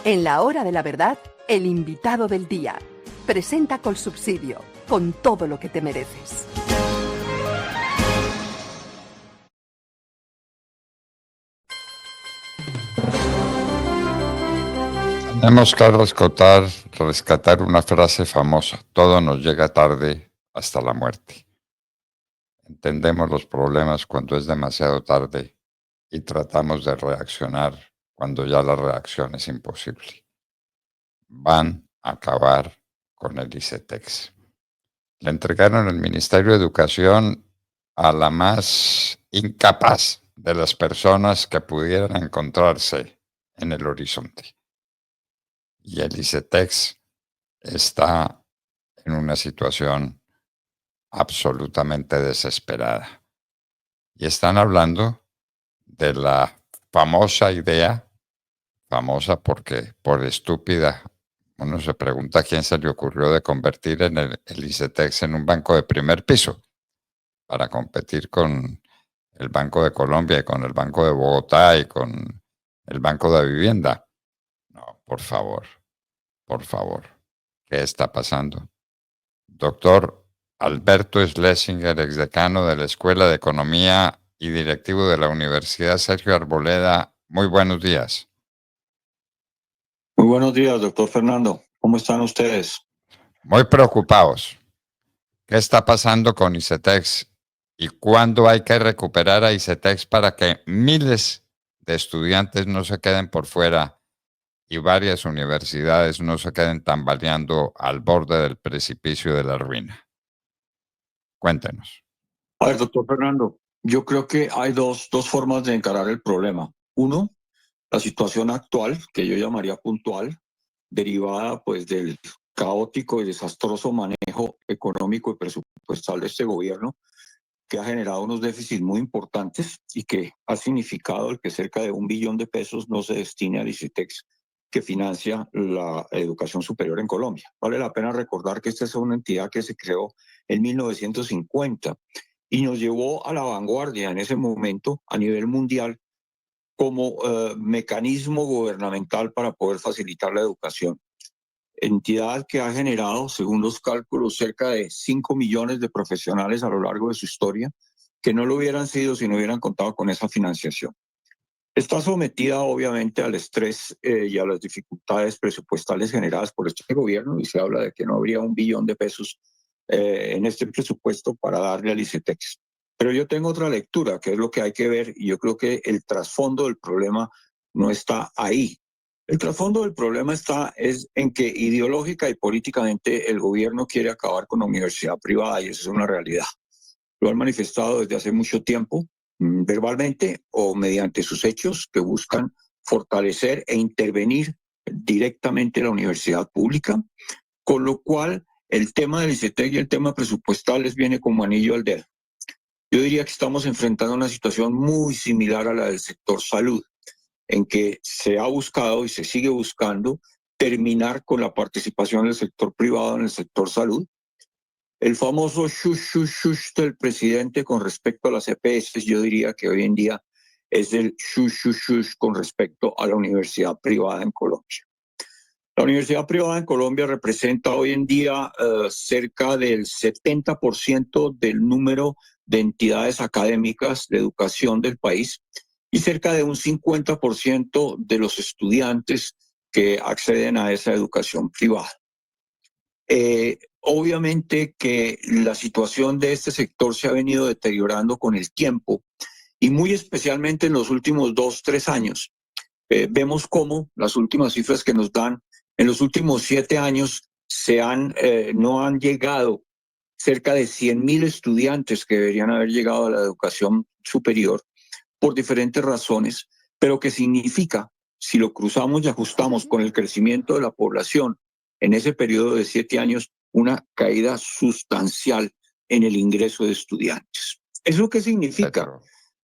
En la hora de la verdad, el invitado del día. Presenta Colsubsidio, con todo lo que te mereces. Tenemos que rescatar una frase famosa. Todo nos llega tarde hasta la muerte. Entendemos los problemas cuando es demasiado tarde y tratamos de reaccionar cuando ya la reacción es imposible. Van a acabar con el ICETEX. Le entregaron el Ministerio de Educación a la más incapaz de las personas que pudieran encontrarse en el horizonte. Y el ICETEX está en una situación absolutamente desesperada. Y están hablando de la famosa idea, famosa porque por estúpida, uno se pregunta a quién se le ocurrió de convertir el ICETEX en un banco de primer piso para competir con el Banco de Colombia y con el Banco de Bogotá y con el Banco de Vivienda. No, por favor, ¿qué está pasando? Doctor Alberto Schlesinger, exdecano de la Escuela de Economía y directivo de la Universidad Sergio Arboleda, muy buenos días. Muy buenos días, doctor Fernando. ¿Cómo están ustedes? Muy preocupados. ¿Qué está pasando con ICETEX? ¿Y cuándo hay que recuperar a ICETEX para que miles de estudiantes no se queden por fuera y varias universidades no se queden tambaleando al borde del precipicio de la ruina? Cuéntenos. A ver, doctor Fernando, yo creo que hay dos formas de encarar el problema. Uno, la situación actual, que yo llamaría puntual, derivada pues del caótico y desastroso manejo económico y presupuestal de este gobierno, que ha generado unos déficits muy importantes y que ha significado el que cerca de 1 billón de pesos no se destine al ICETEX, que financia la educación superior en Colombia. Vale la pena recordar que esta es una entidad que se creó en 1950 y nos llevó a la vanguardia en ese momento a nivel mundial como mecanismo gubernamental para poder facilitar la educación. Entidad que ha generado, según los cálculos, cerca de 5 millones de profesionales a lo largo de su historia, que no lo hubieran sido si no hubieran contado con esa financiación. Está sometida obviamente al estrés y a las dificultades presupuestales generadas por este gobierno, y se habla de que no habría 1 billón de pesos en este presupuesto para darle al ICETEX. Pero yo tengo otra lectura, que es lo que hay que ver, y yo creo que el trasfondo del problema no está ahí. El trasfondo del problema es en que ideológica y políticamente el gobierno quiere acabar con la universidad privada, y eso es una realidad. Lo han manifestado desde hace mucho tiempo, verbalmente o mediante sus hechos, que buscan fortalecer e intervenir directamente la universidad pública, con lo cual el tema del ICETEX y el tema presupuestal les viene como anillo al dedo. Yo diría que estamos enfrentando una situación muy similar a la del sector salud, en que se ha buscado y se sigue buscando terminar con la participación del sector privado en el sector salud. El famoso shush del presidente con respecto a las EPS, yo diría que hoy en día es el shush con respecto a la universidad privada en Colombia. La universidad privada en Colombia representa hoy en día cerca del 70% del número de entidades académicas de educación del país y cerca de un 50% de los estudiantes que acceden a esa educación privada. Obviamente que la situación de este sector se ha venido deteriorando con el tiempo y muy especialmente en los últimos 2-3 años. Vemos cómo las últimas cifras que nos dan, en los últimos 7 años no han llegado cerca de 100.000 estudiantes que deberían haber llegado a la educación superior por diferentes razones, pero que significa, si lo cruzamos y ajustamos con el crecimiento de la población en ese periodo de 7 años, una caída sustancial en el ingreso de estudiantes. ¿Eso qué significa?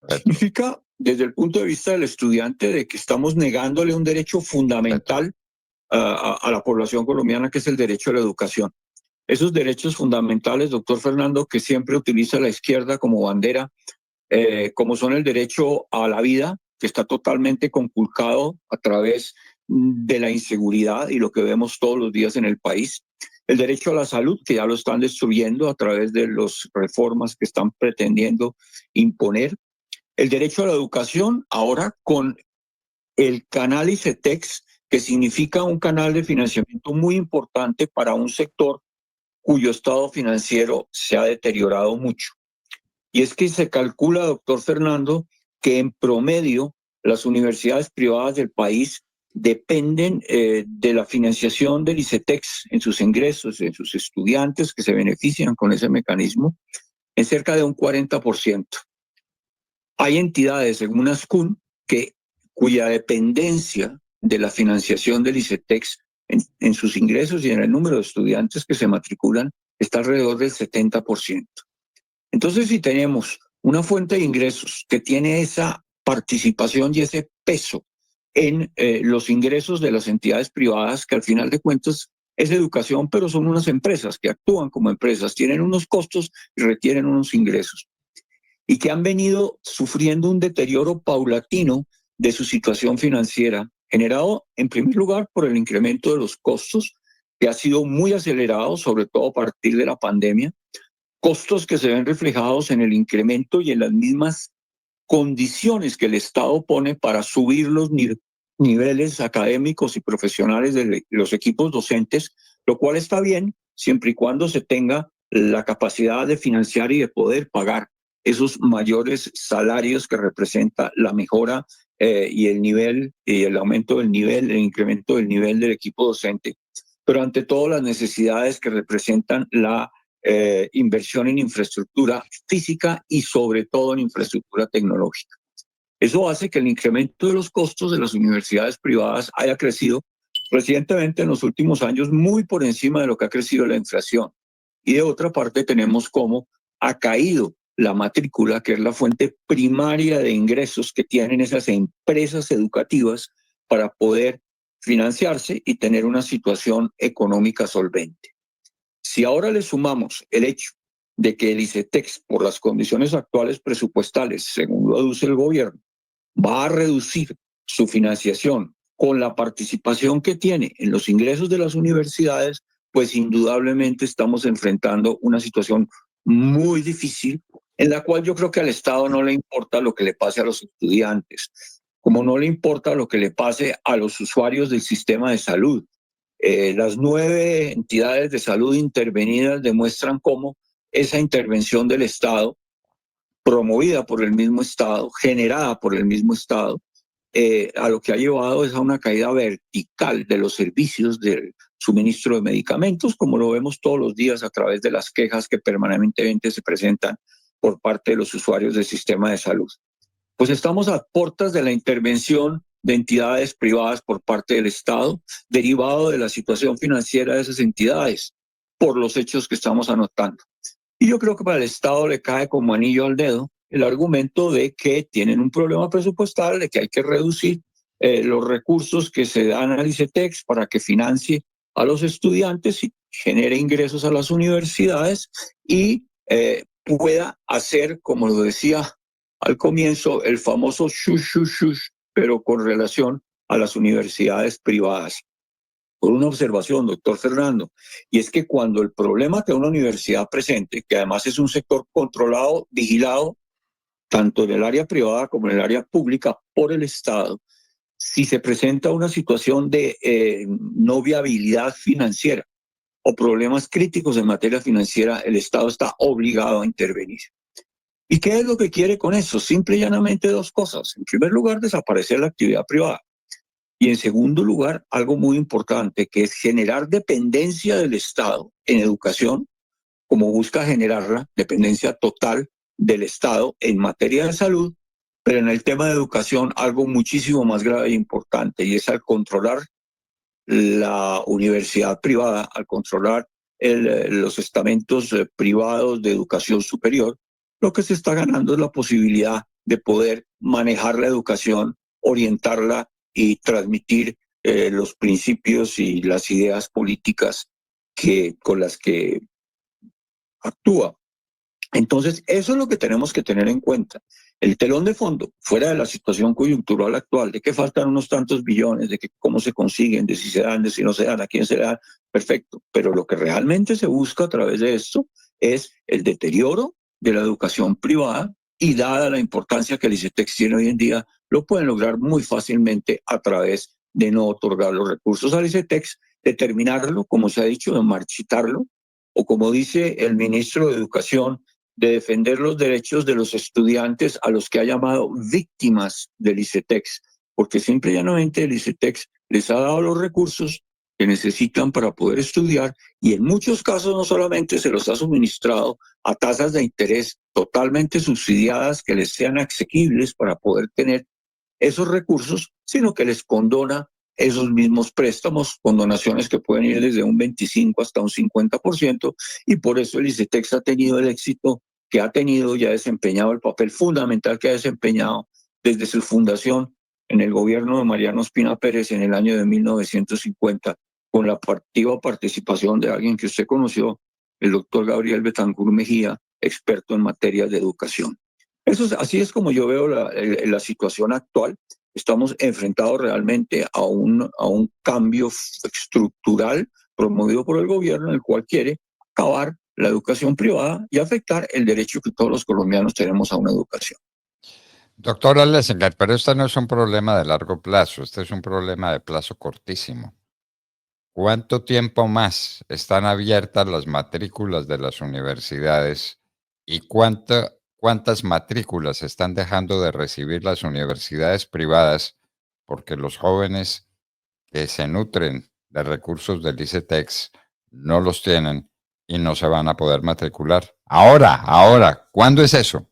Significa, desde el punto de vista del estudiante, de que estamos negándole un derecho fundamental a la población colombiana, que es el derecho a la educación. Esos derechos fundamentales, doctor Fernando, que siempre utiliza la izquierda como bandera, como son el derecho a la vida, que está totalmente conculcado a través de la inseguridad y lo que vemos todos los días en el país. El derecho a la salud, que ya lo están destruyendo a través de las reformas que están pretendiendo imponer. El derecho a la educación, ahora con el canal ICETEX, que significa un canal de financiamiento muy importante para un sector cuyo estado financiero se ha deteriorado mucho. Y es que se calcula, doctor Fernando, que en promedio las universidades privadas del país dependen de la financiación del ICETEX en sus ingresos, en sus estudiantes que se benefician con ese mecanismo, en cerca de un 40%. Hay entidades, según ASCUN, cuya dependencia de la financiación del ICETEX en sus ingresos y en el número de estudiantes que se matriculan está alrededor del 70%. Entonces, si tenemos una fuente de ingresos que tiene esa participación y ese peso en los ingresos de las entidades privadas, que al final de cuentas es educación, pero son unas empresas que actúan como empresas, tienen unos costos y retienen unos ingresos, y que han venido sufriendo un deterioro paulatino de su situación financiera, generado en primer lugar por el incremento de los costos, que ha sido muy acelerado, sobre todo a partir de la pandemia, costos que se ven reflejados en el incremento y en las mismas condiciones que el Estado pone para subir los niveles académicos y profesionales de los equipos docentes, lo cual está bien siempre y cuando se tenga la capacidad de financiar y de poder pagar esos mayores salarios que representa la mejora y el nivel y el aumento del nivel, el incremento del nivel del equipo docente, pero ante todo las necesidades que representan la inversión en infraestructura física y sobre todo en infraestructura tecnológica. Eso hace que el incremento de los costos de las universidades privadas haya crecido recientemente en los últimos años muy por encima de lo que ha crecido la inflación. Y de otra parte tenemos cómo ha caído la matrícula, que es la fuente primaria de ingresos que tienen esas empresas educativas para poder financiarse y tener una situación económica solvente. Si ahora le sumamos el hecho de que el ICETEX, por las condiciones actuales presupuestales, según lo aduce el gobierno, va a reducir su financiación con la participación que tiene en los ingresos de las universidades, pues indudablemente estamos enfrentando una situación muy difícil en la cual yo creo que al Estado no le importa lo que le pase a los estudiantes, como no le importa lo que le pase a los usuarios del sistema de salud. Las 9 entidades de salud intervenidas demuestran cómo esa intervención del Estado, promovida por el mismo Estado, generada por el mismo Estado, a lo que ha llevado es a una caída vertical de los servicios del suministro de medicamentos, como lo vemos todos los días a través de las quejas que permanentemente se presentan por parte de los usuarios del sistema de salud. Pues estamos a puertas de la intervención de entidades privadas por parte del Estado, derivado de la situación financiera de esas entidades, por los hechos que estamos anotando. Y yo creo que para el Estado le cae como anillo al dedo el argumento de que tienen un problema presupuestal, de que hay que reducir los recursos que se dan al ICETEX para que financie a los estudiantes y genere ingresos a las universidades y pueda hacer, como lo decía al comienzo, el famoso shush, shush, shush, pero con relación a las universidades privadas. Por una observación, doctor Fernando, y es que cuando el problema que una universidad presente, que además es un sector controlado, vigilado, tanto en el área privada como en el área pública por el Estado, si se presenta una situación de no viabilidad financiera o problemas críticos en materia financiera, el Estado está obligado a intervenir. ¿Y qué es lo que quiere con eso? Simple y llanamente 2 cosas. En primer lugar, desaparecer la actividad privada. Y en segundo lugar, algo muy importante, que es generar dependencia del Estado en educación, como busca generarla, dependencia total del Estado en materia de salud, pero en el tema de educación algo muchísimo más grave e importante, y es al controlar la universidad privada, al controlar los estamentos privados de educación superior, lo que se está ganando es la posibilidad de poder manejar la educación, orientarla y transmitir los principios y las ideas políticas con las que actúa. Entonces, eso es lo que tenemos que tener en cuenta. El telón de fondo, fuera de la situación coyuntural actual, de que faltan unos tantos billones, de que cómo se consiguen, de si se dan, de si no se dan, a quién se dan, perfecto. Pero lo que realmente se busca a través de esto es el deterioro de la educación privada y dada la importancia que el ICETEX tiene hoy en día, lo pueden lograr muy fácilmente a través de no otorgar los recursos al ICETEX, de terminarlo, como se ha dicho, de marchitarlo, o como dice el ministro de Educación, de defender los derechos de los estudiantes a los que ha llamado víctimas del ICETEX, porque simple y llanamente el ICETEX les ha dado los recursos que necesitan para poder estudiar y en muchos casos no solamente se los ha suministrado a tasas de interés totalmente subsidiadas que les sean asequibles para poder tener esos recursos, sino que les condona esos mismos préstamos con donaciones que pueden ir desde un 25 hasta un 50%, y por eso el ICETEX ha tenido el éxito que ha tenido y ha desempeñado el papel fundamental que ha desempeñado desde su fundación en el gobierno de Mariano Ospina Pérez en el año de 1950, con la activa participación de alguien que usted conoció, el doctor Gabriel Betancur Mejía, experto en materias de educación. Así es como yo veo la situación actual. Estamos enfrentados realmente a un cambio estructural promovido por el gobierno, el cual quiere acabar la educación privada y afectar el derecho que todos los colombianos tenemos a una educación. Doctora Lessinger, pero este no es un problema de largo plazo, este es un problema de plazo cortísimo. ¿Cuánto tiempo más están abiertas las matrículas de las universidades y cuántas matrículas están dejando de recibir las universidades privadas porque los jóvenes que se nutren de recursos del ICETEX no los tienen y no se van a poder matricular? Ahora, ¿cuándo es eso?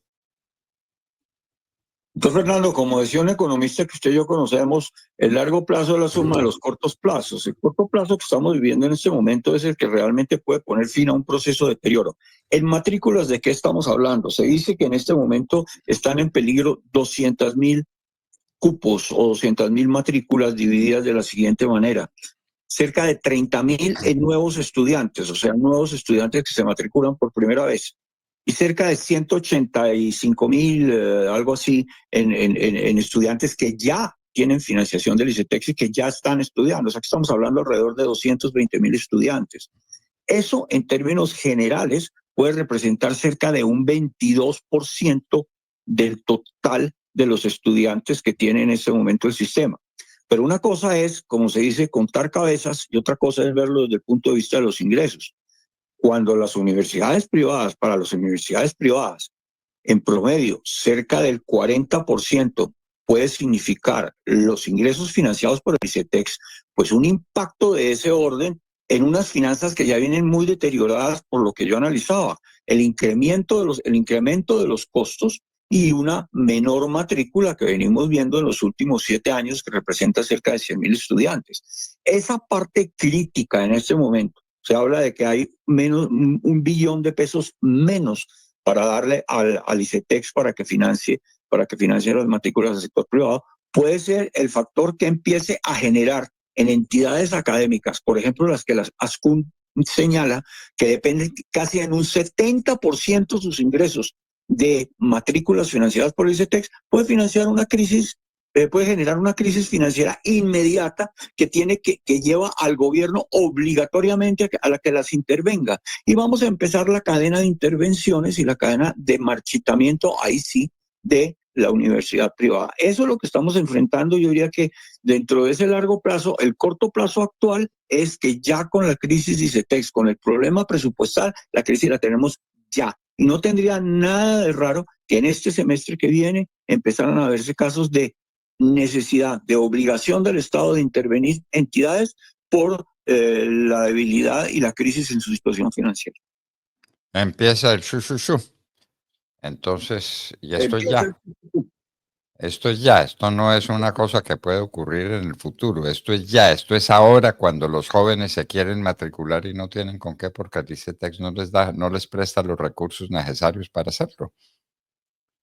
Entonces, Fernando, como decía un economista que usted y yo conocemos, el largo plazo es la suma de los cortos plazos. El corto plazo que estamos viviendo en este momento es el que realmente puede poner fin a un proceso de deterioro. En matrículas, ¿de qué estamos hablando? Se dice que en este momento están en peligro 200.000 cupos o 200.000 matrículas divididas de la siguiente manera. Cerca de 30.000 en nuevos estudiantes, o sea, nuevos estudiantes que se matriculan por primera vez, y cerca de 185.000, algo así, en estudiantes que ya tienen financiación del ICETEX y que ya están estudiando. O sea, que estamos hablando alrededor de 220.000 estudiantes. Eso, en términos generales, puede representar cerca de un 22% del total de los estudiantes que tiene en este momento el sistema. Pero una cosa es, como se dice, contar cabezas y otra cosa es verlo desde el punto de vista de los ingresos. Cuando las universidades privadas, para las universidades privadas, en promedio, cerca del 40% puede significar los ingresos financiados por el ICETEX, pues un impacto de ese orden en unas finanzas que ya vienen muy deterioradas por lo que yo analizaba, el incremento de los costos y una menor matrícula que venimos viendo en los últimos 7 años, que representa cerca de 100.000 estudiantes. Esa parte crítica en este momento, se habla de que hay menos, $1 billón menos para darle al ICETEX para que financie las matrículas del sector privado, puede ser el factor que empiece a generar en entidades académicas, por ejemplo, las que las ASCUN señala, que dependen casi en un 70% sus ingresos de matrículas financiadas por el ICETEX, puede financiar una crisis, puede generar una crisis financiera inmediata que lleva al gobierno obligatoriamente a la que las intervenga. Y vamos a empezar la cadena de intervenciones y la cadena de marchitamiento, ahí sí, de la universidad privada. Eso es lo que estamos enfrentando. Yo diría que dentro de ese largo plazo, el corto plazo actual es que ya con la crisis de ICETEX, con el problema presupuestal, la crisis la tenemos ya. Y no tendría nada de raro que en este semestre que viene empezaran a verse casos de necesidad, de obligación del Estado de intervenir entidades por la debilidad y la crisis en su situación financiera. Empieza el shu. Entonces, y esto es ya. Esto es ya, esto no es una cosa que puede ocurrir en el futuro, esto es ya, esto es ahora cuando los jóvenes se quieren matricular y no tienen con qué porque el ICETEX no les presta los recursos necesarios para hacerlo.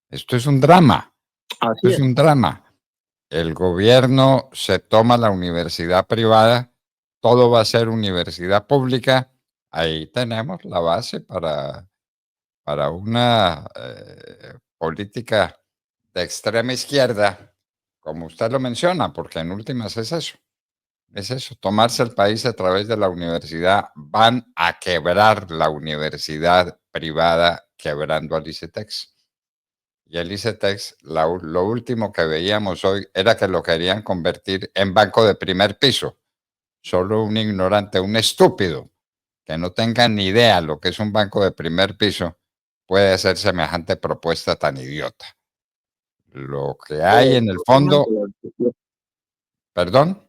Esto es un drama, esto es un drama. El gobierno se toma la universidad privada, todo va a ser universidad pública, ahí tenemos la base para una política de extrema izquierda, como usted lo menciona, porque en últimas es eso, tomarse el país a través de la universidad, van a quebrar la universidad privada quebrando al ICETEX. Y el ICETEX, lo último que veíamos hoy era que lo querían convertir en banco de primer piso. Solo un ignorante, un estúpido, que no tenga ni idea lo que es un banco de primer piso, puede hacer semejante propuesta tan idiota. Lo que hay en el fondo, perdón.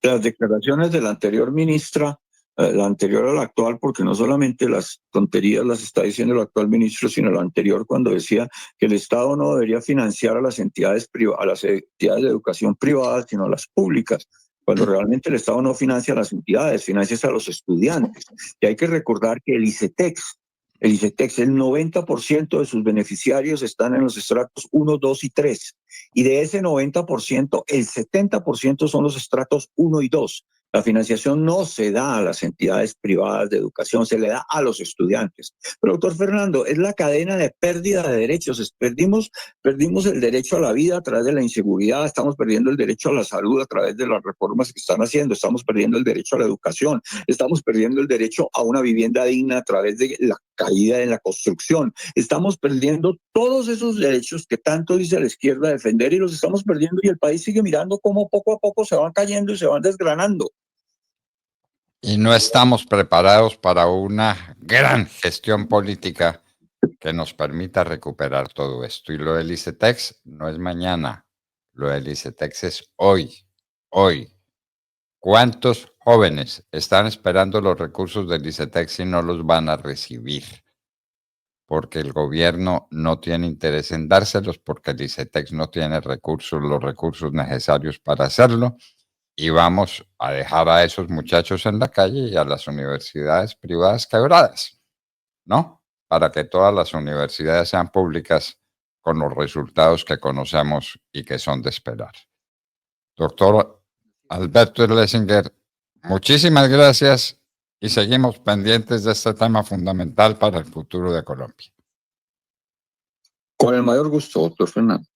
Las declaraciones de la anterior ministra, la anterior a la actual, porque no solamente las tonterías las está diciendo el actual ministro, sino la anterior cuando decía que el Estado no debería financiar a las entidades a las entidades de educación privadas, sino a las públicas, cuando realmente el Estado no financia a las entidades, financia a los estudiantes. Y hay que recordar que el ICETEX, el 90% de sus beneficiarios están en los estratos 1, 2 y 3. Y de ese 90%, el 70% son los estratos 1 y 2. La financiación no se da a las entidades privadas de educación, se le da a los estudiantes. Pero, doctor Fernando, es la cadena de pérdida de derechos. Perdimos el derecho a la vida a través de la inseguridad, estamos perdiendo el derecho a la salud a través de las reformas que están haciendo, estamos perdiendo el derecho a la educación, estamos perdiendo el derecho a una vivienda digna a través de la caída en la construcción. Estamos perdiendo todos esos derechos que tanto dice la izquierda defender y los estamos perdiendo y el país sigue mirando cómo poco a poco se van cayendo y se van desgranando. Y no estamos preparados para una gran gestión política que nos permita recuperar todo esto. Y lo del ICETEX no es mañana, lo del ICETEX es hoy, hoy. ¿Cuántos jóvenes están esperando los recursos del ICETEX y no los van a recibir? Porque el gobierno no tiene interés en dárselos, porque el ICETEX no tiene los recursos necesarios para hacerlo. Y vamos a dejar a esos muchachos en la calle y a las universidades privadas quebradas, ¿no? Para que todas las universidades sean públicas con los resultados que conocemos y que son de esperar. Doctor Alberto Schlesinger, muchísimas gracias y seguimos pendientes de este tema fundamental para el futuro de Colombia. Con el mayor gusto, doctor Fernando.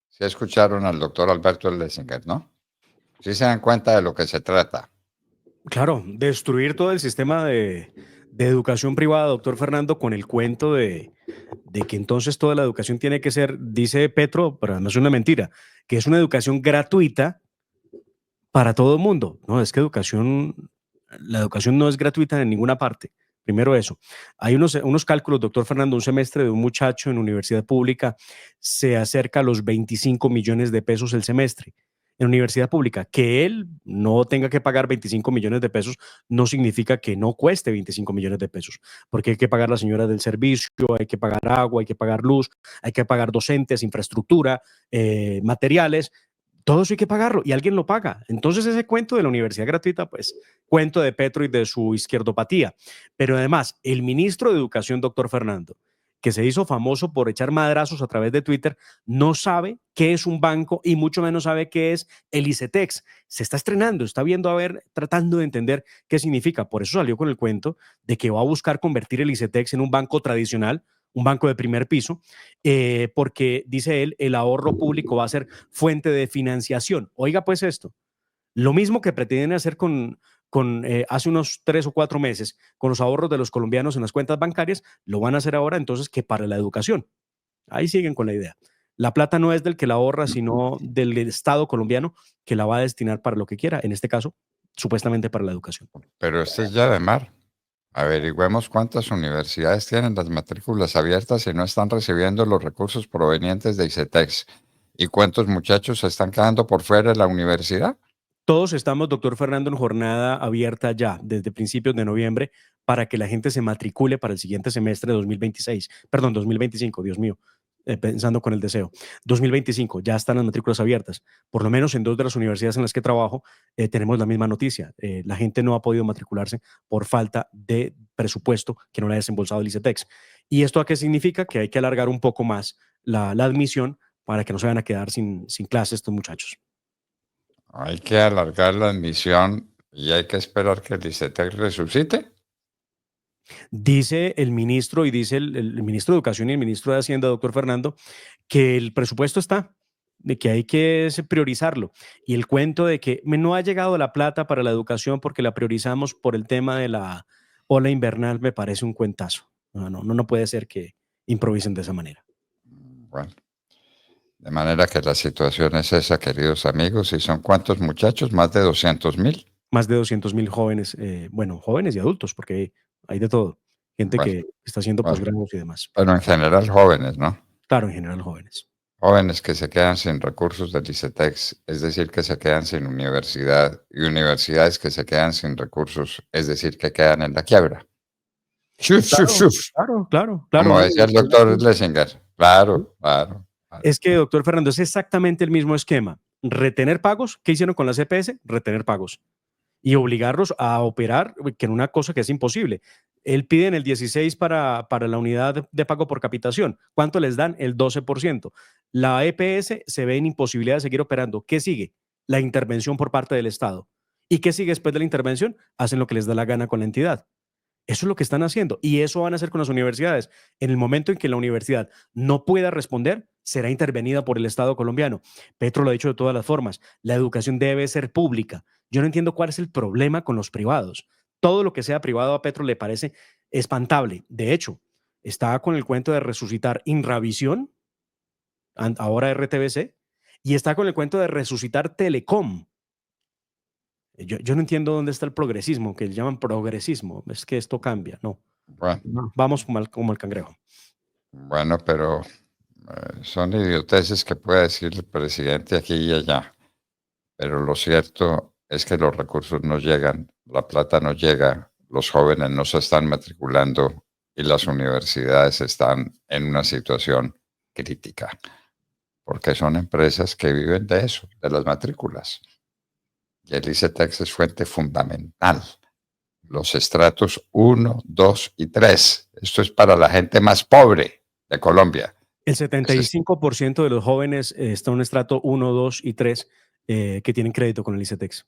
Sí escucharon al doctor Alberto Schlesinger, ¿no? Sí se dan cuenta de lo que se trata. Claro, destruir todo el sistema de educación privada, doctor Fernando, con el cuento de que entonces toda la educación tiene que ser, dice Petro, pero además es una mentira, que es una educación gratuita para todo el mundo. No, es que la educación no es gratuita en ninguna parte. Primero eso. Hay unos cálculos, doctor Fernando, un semestre de un muchacho en universidad pública se acerca a los 25 millones de pesos el semestre. En universidad pública, que él no tenga que pagar 25 millones de pesos no significa que no cueste 25 millones de pesos, porque hay que pagar la señora del servicio, hay que pagar agua, hay que pagar luz, hay que pagar docentes, infraestructura, materiales. Todo eso hay que pagarlo y alguien lo paga. Entonces ese cuento de la universidad gratuita, pues cuento de Petro y de su izquierdopatía. Pero además, el ministro de Educación, doctor Fernando, que se hizo famoso por echar madrazos a través de Twitter, no sabe qué es un banco y mucho menos sabe qué es el ICETEX. Se está estrenando, está viendo a ver, tratando de entender qué significa. Por eso salió con el cuento de que va a buscar convertir el ICETEX en un banco tradicional, un banco de primer piso, porque, dice él, el ahorro público va a ser fuente de financiación. Oiga pues esto, lo mismo que pretenden hacer hace unos 3 o 4 meses con los ahorros de los colombianos en las cuentas bancarias, lo van a hacer ahora entonces que para la educación. Ahí siguen con la idea. La plata no es del que la ahorra, sino del Estado colombiano que la va a destinar para lo que quiera, en este caso, supuestamente para la educación. Pero este es ya de mar. Averigüemos cuántas universidades tienen las matrículas abiertas y no están recibiendo los recursos provenientes de ICETEX y cuántos muchachos se están quedando por fuera de la universidad. Todos estamos, doctor Fernando, en jornada abierta ya desde principios de noviembre para que la gente se matricule para el siguiente semestre de 2025, Dios mío, pensando con el deseo. 2025, ya están las matrículas abiertas. Por lo menos en 2 de las universidades en las que trabajo tenemos la misma noticia. La gente no ha podido matricularse por falta de presupuesto que no le ha desembolsado el ICETEX. ¿Y esto a qué significa? Que hay que alargar un poco más la admisión para que no se vayan a quedar sin clases estos muchachos. Hay que alargar la admisión y hay que esperar que el ICETEX resucite. Dice el ministro y dice el ministro de Educación y el ministro de Hacienda, doctor Fernando, que el presupuesto está, de que hay que priorizarlo. Y el cuento de que no ha llegado la plata para la educación porque la priorizamos por el tema de la ola invernal me parece un cuentazo. No puede ser que improvisen de esa manera. Bueno, de manera que la situación es esa, queridos amigos. ¿Y son cuántos muchachos? ¿Más de 200.000? Más de 200.000 jóvenes, jóvenes y adultos, porque hay de todo. Gente Bueno, que está haciendo posgrados y demás. Pero en general jóvenes, ¿no? Claro, en general jóvenes. Jóvenes que se quedan sin recursos del ICETEX, es decir, que se quedan sin universidad, y universidades que se quedan sin recursos, es decir, que quedan en la quiebra. Claro. Como decía el doctor Schlesinger. Claro. Es que, doctor Fernando, es exactamente el mismo esquema. Retener pagos, ¿qué hicieron con la CPS? Retener pagos. Y obligarlos a operar, que en una cosa que es imposible. Él pide en el 16 para la unidad de pago por capitación. ¿Cuánto les dan? El 12%. La EPS se ve en imposibilidad de seguir operando. ¿Qué sigue? La intervención por parte del Estado. ¿Y qué sigue después de la intervención? Hacen lo que les da la gana con la entidad. Eso es lo que están haciendo y eso van a hacer con las universidades. En el momento en que la universidad no pueda responder, será intervenida por el Estado colombiano. Petro lo ha dicho de todas las formas. La educación debe ser pública. Yo no entiendo cuál es el problema con los privados. Todo lo que sea privado a Petro le parece espantable. De hecho, está con el cuento de resucitar Inravisión, ahora RTBC, y está con el cuento de resucitar Telecom. Yo no entiendo dónde está el progresismo, que le llaman progresismo. Es que esto cambia, no. Bueno, Vamos como el cangrejo. Bueno, pero son idioteces que puede decir el presidente aquí y allá. Pero lo cierto es que los recursos no llegan, la plata no llega, los jóvenes no se están matriculando y las universidades están en una situación crítica, porque son empresas que viven de eso, de las matrículas. Y el ICETEX es fuente fundamental. Los estratos 1, 2 y 3. Esto es para la gente más pobre de Colombia. El 75% de los jóvenes está en un estrato 1, 2 y 3 que tienen crédito con el ICETEX.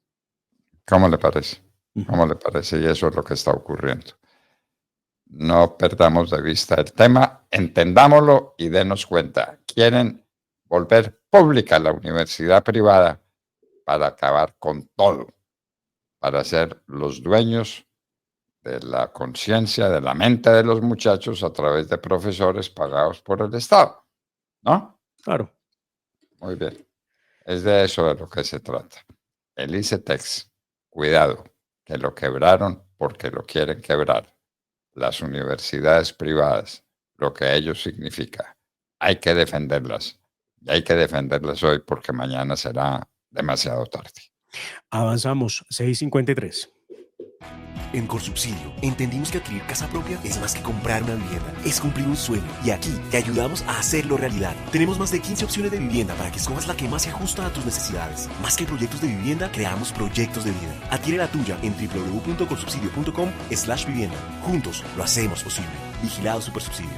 ¿Cómo le parece? ¿Cómo le parece? Y eso es lo que está ocurriendo. No perdamos de vista el tema, entendámoslo y denos cuenta. Quieren volver pública la universidad privada para acabar con todo, para ser los dueños de la conciencia, de la mente de los muchachos a través de profesores pagados por el Estado, ¿no? Claro. Muy bien. Es de eso de lo que se trata. El ICETEX, cuidado, que lo quebraron porque lo quieren quebrar. Las universidades privadas, lo que ello significa, hay que defenderlas. Y hay que defenderlas hoy porque mañana será demasiado tarde. Avanzamos, 6:53. En Colsubsidio entendimos que adquirir casa propia es más que comprar una vivienda, es cumplir un sueño. Y aquí te ayudamos a hacerlo realidad. Tenemos más de 15 opciones de vivienda para que escojas la que más se ajusta a tus necesidades. Más que proyectos de vivienda, creamos proyectos de vida. Adquiere la tuya en www.colsubsidio.com/vivienda. Juntos lo hacemos posible. Vigilado Supersubsidio.